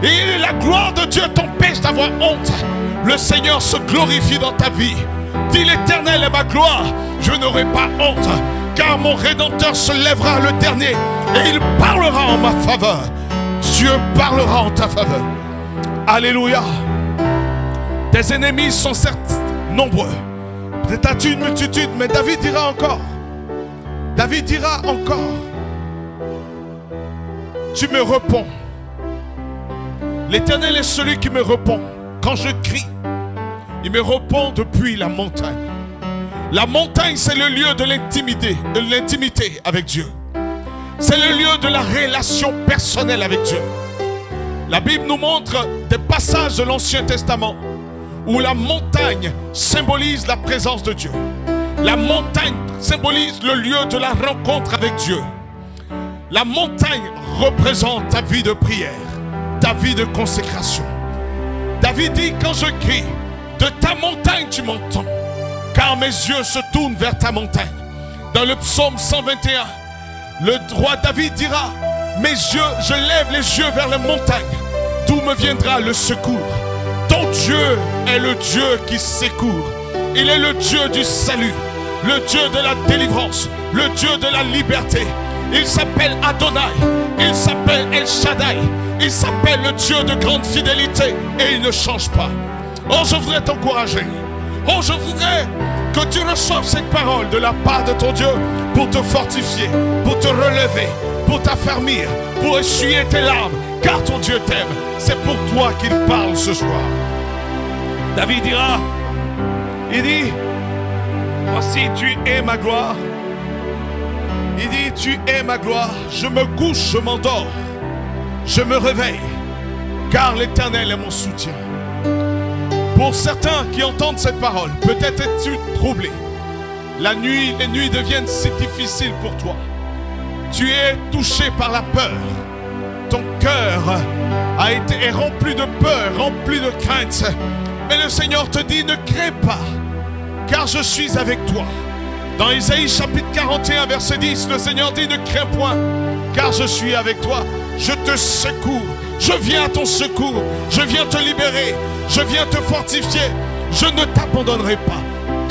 Et la gloire de Dieu t'empêche d'avoir honte. Le Seigneur se glorifie dans ta vie. Dis, l'Éternel est ma gloire, je n'aurai pas honte, car mon Rédempteur se lèvera le dernier et il parlera en ma faveur. Dieu parlera en ta faveur. Alléluia. Tes ennemis sont certes nombreux. Peut-être as-tu une multitude, mais David dira encore. David dira encore. Tu me réponds. L'Éternel est celui qui me répond. Quand je crie, il me répond depuis la montagne. La montagne, c'est le lieu de l'intimité avec Dieu. C'est le lieu de la relation personnelle avec Dieu. La Bible nous montre des passages de l'Ancien Testament où la montagne symbolise la présence de Dieu. La montagne symbolise le lieu de la rencontre avec Dieu. La montagne représente ta vie de prière, ta vie de consécration. David dit, quand je crie, de ta montagne tu m'entends, car mes yeux se tournent vers ta montagne. Dans le psaume 121, le roi David dira, mes yeux, je lève les yeux vers les montagnes, d'où me viendra le secours. Ton Dieu est le Dieu qui secourt. Il est le Dieu du salut, le Dieu de la délivrance, le Dieu de la liberté. Il s'appelle Adonai, il s'appelle El Shaddai, il s'appelle le Dieu de grande fidélité et il ne change pas. Oh, je voudrais t'encourager. Oh, je voudrais que tu reçoives cette parole de la part de ton Dieu pour te fortifier, pour te relever, pour t'affermir, pour essuyer tes larmes, car ton Dieu t'aime. C'est pour toi qu'il parle ce soir. David dira, il dit, voici tu es ma gloire. Il dit, tu es ma gloire. Je me couche, je m'endors, je me réveille, car l'Éternel est mon soutien. Pour certains qui entendent cette parole, peut-être es-tu troublé. La nuit, les nuits deviennent si difficiles pour toi. Tu es touché par la peur. Ton cœur est rempli de peur, rempli de crainte. Mais le Seigneur te dit, ne crains pas, car je suis avec toi. Dans Isaïe chapitre 41, verset 10, le Seigneur dit, ne crains point, car je suis avec toi. Je te secours, je viens à ton secours, je viens te libérer, je viens te fortifier. Je ne t'abandonnerai pas,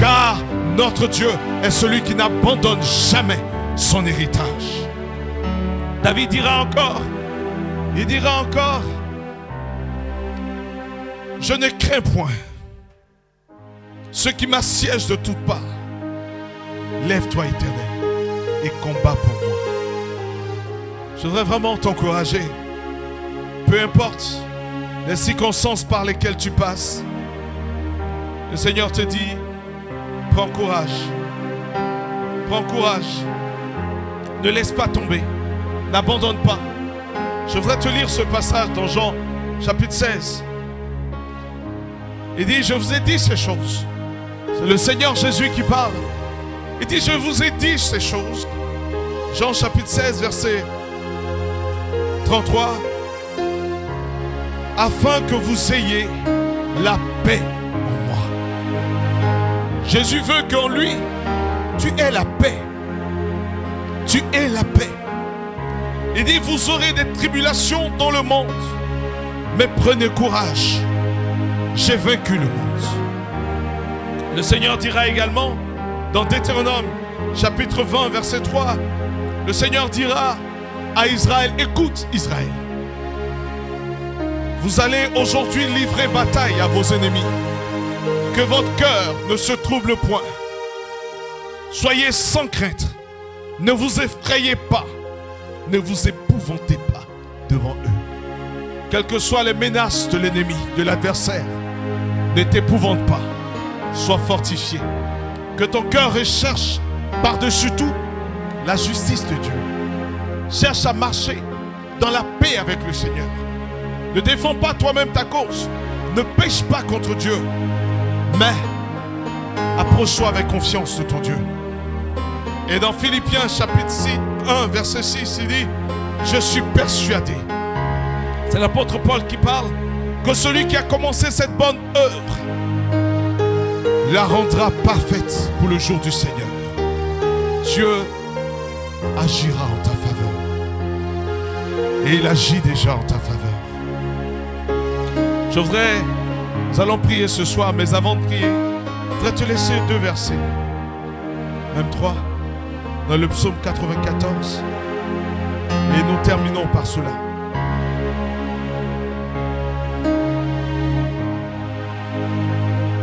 car notre Dieu est celui qui n'abandonne jamais son héritage. David dira encore, il dira encore, je ne crains point ceux qui m'assiègent de toutes parts. Lève-toi, Éternel, et combat pour moi. Je voudrais vraiment t'encourager. Peu importe les circonstances par lesquelles tu passes, le Seigneur te dit, prends courage. Prends courage. Ne laisse pas tomber. N'abandonne pas. Je voudrais te lire ce passage dans Jean chapitre 16. Il dit, je vous ai dit ces choses. C'est le Seigneur Jésus qui parle. Il dit, je vous ai dit ces choses. Jean chapitre 16, verset 33. Afin que vous ayez la paix en moi. Jésus veut qu'en lui, tu aies la paix. Tu aies la paix. Il dit, vous aurez des tribulations dans le monde. Mais prenez courage. J'ai vaincu le monde. Le Seigneur dira également dans Deutéronome chapitre 20 verset 3, le Seigneur dira à Israël, écoute Israël, vous allez aujourd'hui livrer bataille à vos ennemis. Que votre cœur ne se trouble point. Soyez sans crainte. Ne vous effrayez pas. Ne vous épouvantez pas devant eux. Quelles que soient les menaces de l'ennemi, de l'adversaire, ne t'épouvante pas. Sois fortifié. Que ton cœur recherche par-dessus tout la justice de Dieu. Cherche à marcher dans la paix avec le Seigneur. Ne défends pas toi-même ta cause. Ne pêche pas contre Dieu. Mais approche-toi avec confiance de ton Dieu. Et dans Philippiens chapitre 1 verset 6, il dit, je suis persuadé, c'est l'apôtre Paul qui parle, que celui qui a commencé cette bonne œuvre la rendra parfaite pour le jour du Seigneur. Dieu agira en ta faveur. Et il agit déjà en ta faveur. Nous allons prier ce soir, mais avant de prier, je voudrais te laisser 2 versets, même 3, dans le psaume 94. Et nous terminons par cela.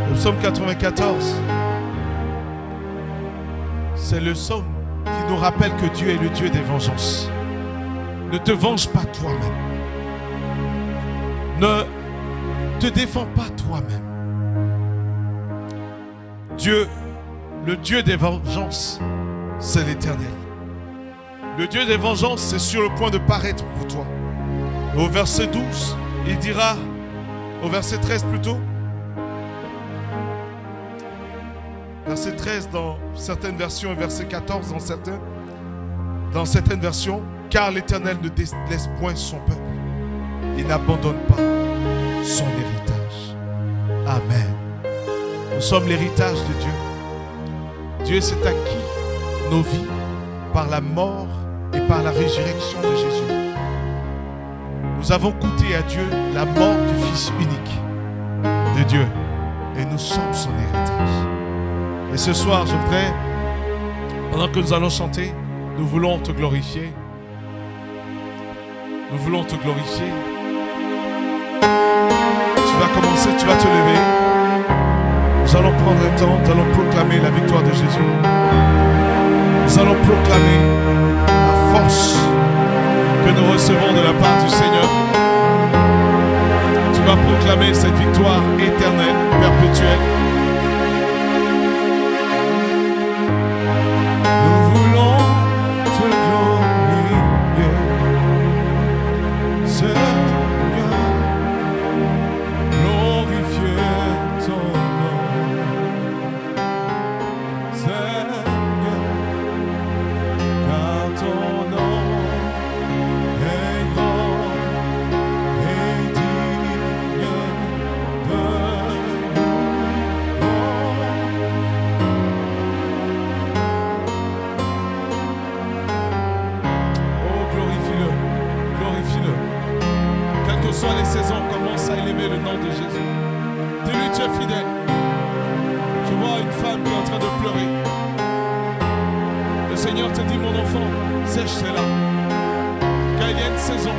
Le psaume 94, c'est le psaume qui nous rappelle que Dieu est le Dieu des vengeances. Ne te venge pas toi-même. Ne te défends pas toi-même. Dieu, le Dieu des vengeances, c'est l'Éternel. Le Dieu des vengeances, c'est sur le point de paraître pour toi. Et au verset 12, il dira, au verset 13 plutôt, verset 13 dans certaines versions et verset 14 dans certaines versions, car l'Éternel ne délaisse point son peuple. Il n'abandonne pas son héritage. Amen. Nous sommes l'héritage de Dieu. Dieu s'est acquis nos vies par la mort et par la résurrection de Jésus. Nous avons goûté à Dieu la mort du Fils unique de Dieu. Et nous sommes son héritage. Et ce soir, je voudrais, pendant que nous allons chanter, nous voulons te glorifier. Nous voulons te glorifier. Tu vas commencer, tu vas te lever. Nous allons prendre un temps, nous allons proclamer la victoire de Jésus. Nous allons proclamer la force que nous recevons de la part du Seigneur. Tu vas proclamer cette victoire éternelle, perpétuelle. Nous voulons te glorifier, Seigneur, glorifier ton nom, Seigneur, car ton nom est grand et digne de louange. Oh, glorifie-le, glorifie-le. Quelles que soient les saisons, commence à élever le nom de Jésus. Dis-lui, tu es fidèle. Je vois une femme qui train de pleurer. Le Seigneur te dit, mon enfant, sèche cela. Car il y a une saison.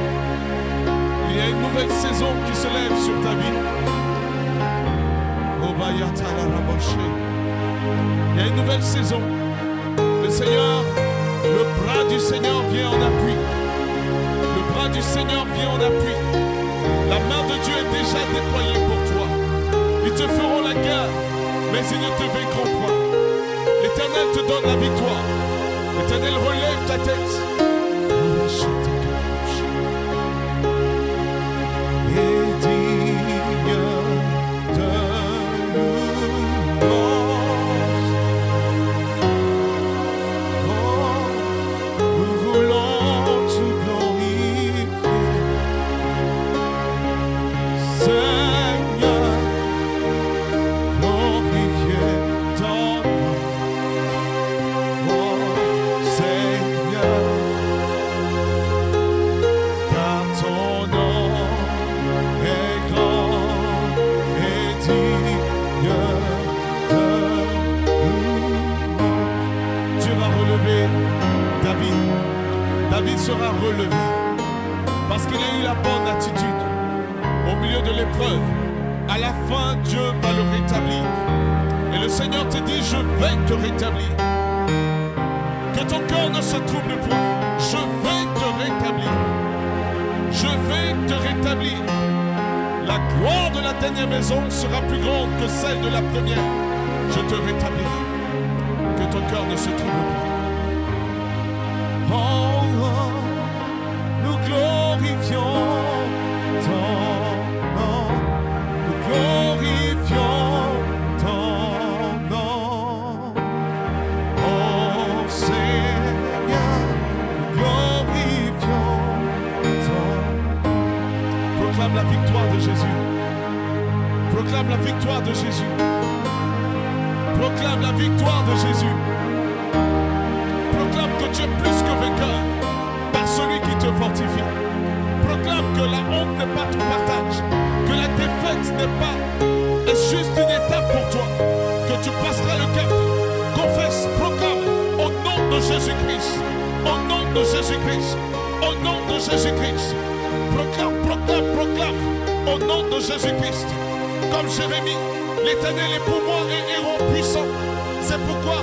Il y a une nouvelle saison qui se lève sur ta vie. Il y a une nouvelle saison. Le Seigneur, le bras du Seigneur vient en appui. Le bras du Seigneur vient en appui. La main de Dieu est déjà déployée pour toi. Ils te feront la guerre, mais ils ne te vaincront point. L'Éternel te donne la victoire. L'Éternel relève ta tête. Sera relevé parce qu'il a eu la bonne attitude au milieu de l'épreuve. À la fin, Dieu va le rétablir. Et le Seigneur te dit, je vais te rétablir. Que ton cœur ne se trouble point. Je vais te rétablir. Je vais te rétablir. La gloire de la dernière maison sera plus grande que celle de la première. Je te rétablirai. Que ton cœur ne se trouble point. Nous glorifions ton nom, nous glorifions ton nom, oh Seigneur, nous glorifions ton nom. Proclame la victoire de Jésus, proclame la victoire de Jésus, proclame la victoire de Jésus. Proclame que tu es plus que vainqueur par celui qui te fortifie. Proclame que la honte n'est pas ton partage, que la défaite est juste une étape pour toi, que tu passeras le cap. Confesse, proclame au nom de Jésus-Christ, au nom de Jésus-Christ, au nom de Jésus-Christ. Proclame, proclame, proclame au nom de Jésus-Christ. Comme Jérémie, l'Éternel est pour moi un héros puissant. C'est pourquoi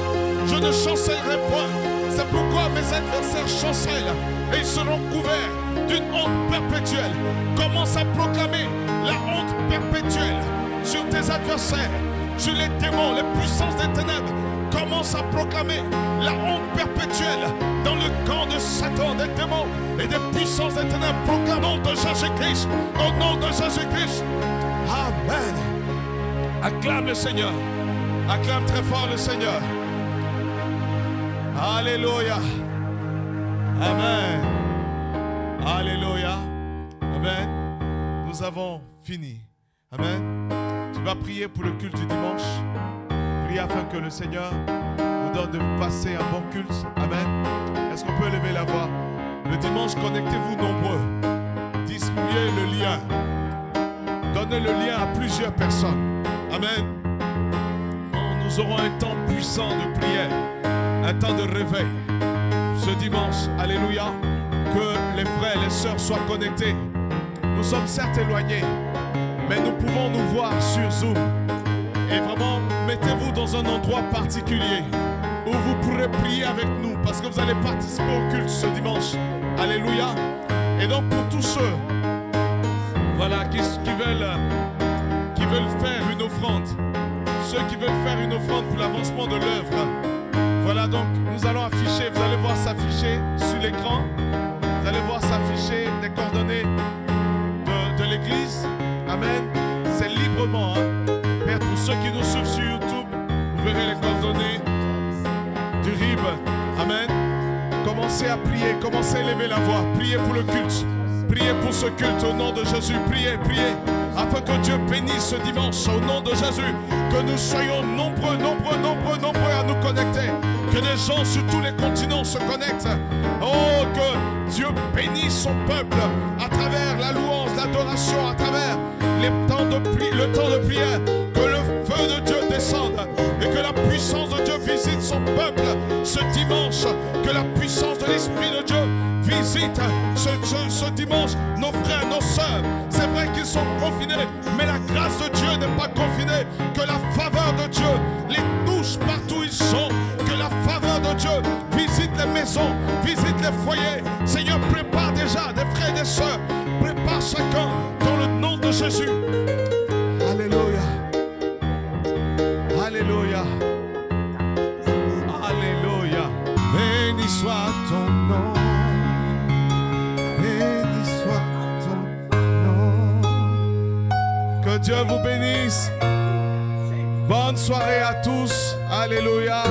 je ne chancellerai point. C'est pourquoi mes adversaires chancellent et ils seront couverts d'une honte perpétuelle. Commence à proclamer la honte perpétuelle sur tes adversaires, sur les démons, les puissances des ténèbres. Commence à proclamer la honte perpétuelle dans le camp de Satan, des démons et des puissances des ténèbres. Proclame au nom de Jésus-Christ, au nom de Jésus-Christ. Amen. Acclame le Seigneur. Acclame très fort le Seigneur. Alléluia. Amen. Alléluia. Amen. Nous avons fini. Amen. Tu vas prier pour le culte du dimanche. Prie afin que le Seigneur nous donne de passer un bon culte. Amen. Est-ce qu'on peut élever la voix? Le dimanche, connectez-vous nombreux. Distribuez le lien. Donnez le lien à plusieurs personnes. Amen. Nous aurons un temps puissant de prière. Un temps de réveil ce dimanche, alléluia, que les frères et les sœurs soient connectés. Nous sommes certes éloignés, mais nous pouvons nous voir sur Zoom. Et vraiment, mettez-vous dans un endroit particulier où vous pourrez prier avec nous, parce que vous allez participer au culte ce dimanche, alléluia. Et donc pour tous ceux, voilà, qui veulent faire une offrande, ceux qui veulent faire une offrande pour l'avancement de l'œuvre. Voilà, donc nous allons afficher, vous allez voir s'afficher sur l'écran, vous allez voir s'afficher des coordonnées de l'église. Amen. C'est librement, hein. Père, pour ceux qui nous suivent sur YouTube, vous verrez les coordonnées du RIB. Amen. Commencez à prier, commencez à élever la voix, priez pour le culte, priez pour ce culte au nom de Jésus, priez, priez, afin que Dieu bénisse ce dimanche au nom de Jésus, que nous soyons nombreux à nous connecter, que les gens sur tous les continents se connectent. Oh, que Dieu bénisse son peuple à travers la louange, l'adoration, à travers le temps de prière, que le feu de Dieu descende et que la puissance de Dieu ce dimanche, que la puissance de l'Esprit de Dieu visite ce dimanche nos frères, nos sœurs. C'est vrai qu'ils sont confinés, mais la grâce de Dieu n'est pas confinée. Que la faveur de Dieu les touche partout où ils sont. Que la faveur de Dieu visite les maisons, visite les foyers. Seigneur, prépare déjà des frères et des sœurs. Prépare chacun dans le nom de Jésus. Alléluia. Alléluia. Alléluia. Béni soit ton nom. Béni soit ton nom. Que Dieu vous bénisse. Bonne soirée à tous. Alléluia.